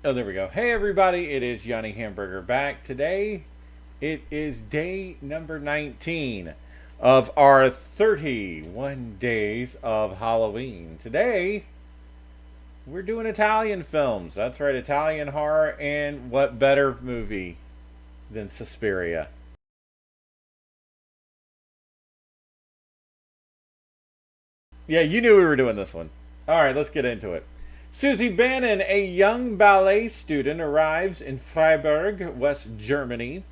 Oh, there we go. Hey, everybody. It is Yanni Hamburger back. Today, it is day number 19 of our 31 days of Halloween. Today, we're doing Italian films. That's right, Italian horror. And what better movie than Suspiria? Yeah, you knew we were doing this one. All right, let's get into it. Susie Bannon, a young ballet student, arrives in Freiburg, West Germany,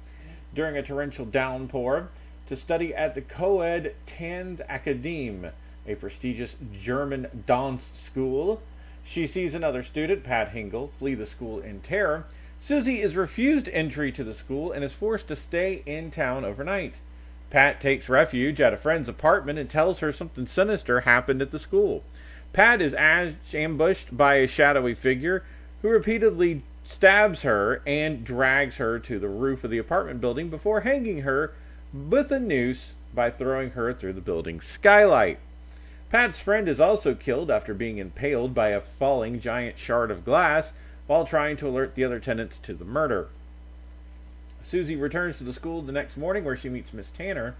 during a torrential downpour to study at the co-ed Tanzakademie, a prestigious German dance school. She sees another student, Pat Hingle, flee the school in terror. Susie is refused entry to the school and is forced to stay in town overnight. Pat takes refuge at a friend's apartment and tells her something sinister happened at the school. Pat is ambushed by a shadowy figure who repeatedly stabs her and drags her to the roof of the apartment building before hanging her with a noose by throwing her through the building's skylight. Pat's friend is also killed after being impaled by a falling giant shard of glass while trying to alert the other tenants to the murder. Susie returns to the school the next morning where she meets Miss Tanner,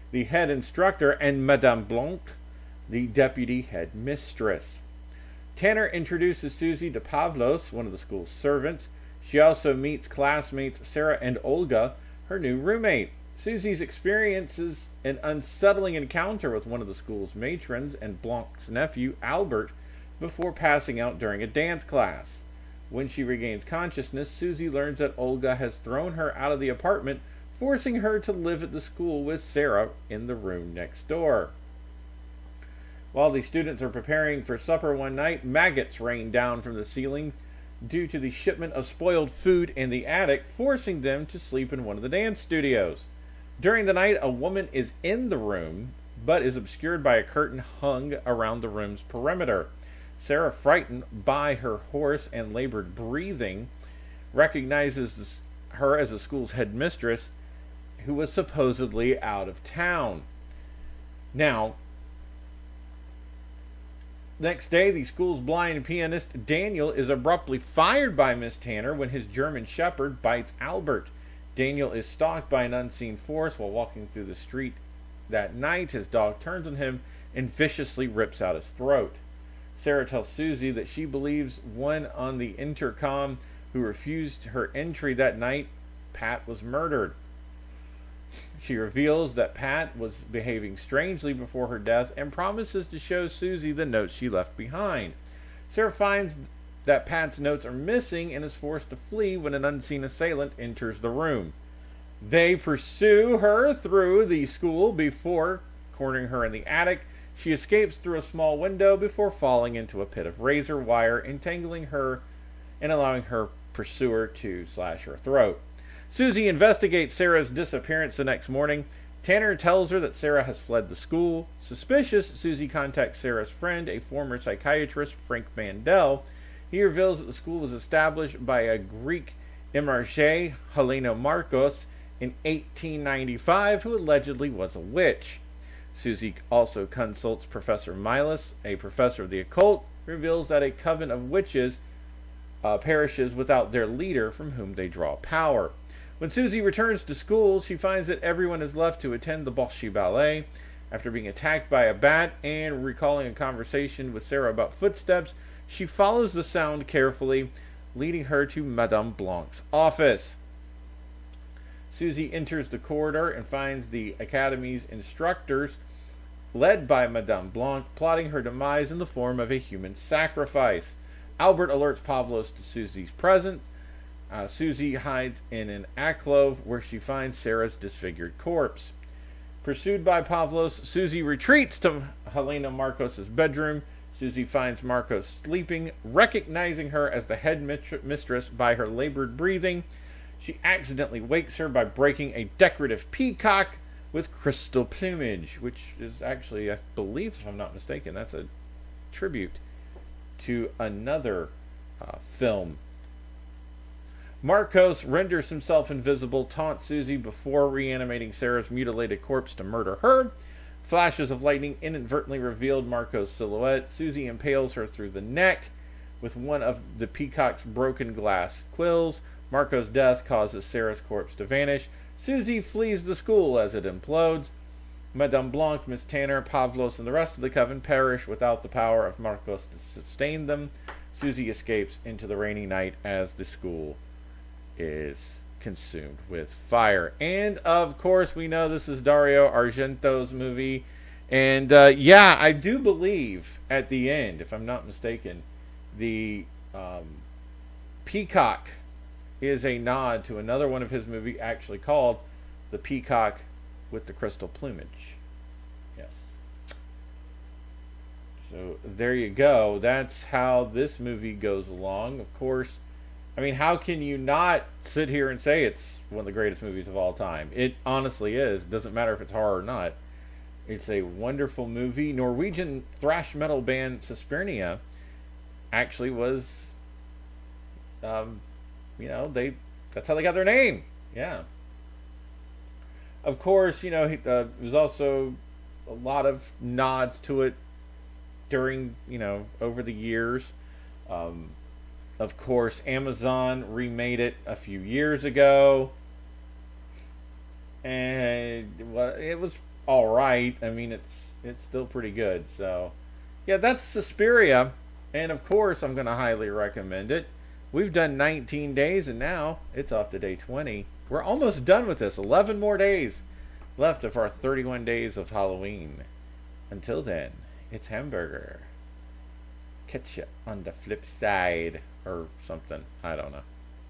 the head instructor, and Madame Blanc, the deputy head mistress. Tanner introduces Susie to Pavlos, one of the school's servants. She also meets classmates Sarah and Olga, her new roommate. Susie experiences an unsettling encounter with one of the school's matrons and Blanc's nephew, Albert, before passing out during a dance class. When she regains consciousness, Susie learns that Olga has thrown her out of the apartment, forcing her to live at the school with Sarah in the room next door. While the students are preparing for supper one night, maggots rain down from the ceiling due to the shipment of spoiled food in the attic, forcing them to sleep in one of the dance studios. During the night, a woman is in the room, but is obscured by a curtain hung around the room's perimeter. Sarah, frightened by her hoarse and labored breathing, recognizes her as the school's headmistress, who was supposedly out of town. Now, next day, the school's blind pianist Daniel is abruptly fired by Miss Tanner when his German shepherd bites Albert. Daniel is stalked by an unseen force while walking through the street that night. His dog turns on him and viciously rips out his throat. Sarah tells Susie that she believes one on the intercom who refused her entry that night, Pat, was murdered. She reveals that Pat was behaving strangely before her death and promises to show Susie the notes she left behind. Sarah finds that Pat's notes are missing and is forced to flee when an unseen assailant enters the room. They pursue her through the school before cornering her in the attic. She escapes through a small window before falling into a pit of razor wire, entangling her and allowing her pursuer to slash her throat. Susie investigates Sarah's disappearance the next morning. Tanner tells her that Sarah has fled the school. Suspicious, Susie contacts Sarah's friend, a former psychiatrist, Frank Mandel. He reveals that the school was established by a Greek emerge, Helena Marcos, in 1895, who allegedly was a witch. Susie also consults Professor Milas, a professor of the occult, reveals that a coven of witches perishes without their leader from whom they draw power. When Susie returns to school, she finds that everyone is left to attend the Bolshoi Ballet. After being attacked by a bat and recalling a conversation with Sarah about footsteps, she follows the sound carefully, leading her to Madame Blanc's office. Susie enters the corridor and finds the Academy's instructors, led by Madame Blanc, plotting her demise in the form of a human sacrifice. Albert alerts Pavlos to Susie's presence. Susie hides in an alcove where she finds Sarah's disfigured corpse. Pursued by Pavlos, Susie retreats to Helena Marcos' bedroom. Susie finds Marcos sleeping, recognizing her as the head mistress by her labored breathing. She accidentally wakes her by breaking a decorative peacock with crystal plumage, which is actually, I believe, if I'm not mistaken, that's a tribute to another film. Marcos renders himself invisible, taunts Susie before reanimating Sarah's mutilated corpse to murder her. Flashes of lightning inadvertently revealed Marco's silhouette. Susie impales her through the neck with one of the peacock's broken glass quills. Marco's death causes Sarah's corpse to vanish. Susie flees the school as it implodes. Madame Blanc, Miss Tanner, Pavlos, and the rest of the coven perish without the power of Marcos to sustain them. Susie escapes into the rainy night as the school is consumed with fire. And, of course, we know this is Dario Argento's movie. And, yeah, I do believe at the end, if I'm not mistaken, the peacock is a nod to another one of his movies actually called The Peacock with the Crystal Plumage. Yes. So there you go. That's how this movie goes along. Of course, I mean, how can you not sit here and say it's one of the greatest movies of all time? It honestly is. Doesn't matter if it's horror or not. It's a wonderful movie. Norwegian thrash metal band Suspiria actually was, that's how they got their name. Yeah. Of course, there's also a lot of nods to it during, over the years. Of course, Amazon remade it a few years ago. And it was all right. I mean, it's still pretty good. So, yeah, that's Suspiria. And, of course, I'm going to highly recommend it. We've done 19 days, and now it's off to day 20. We're almost done with this. 11 more days left of our 31 days of Halloween. Until then, it's hamburger. Catch you on the flip side or something. I don't know.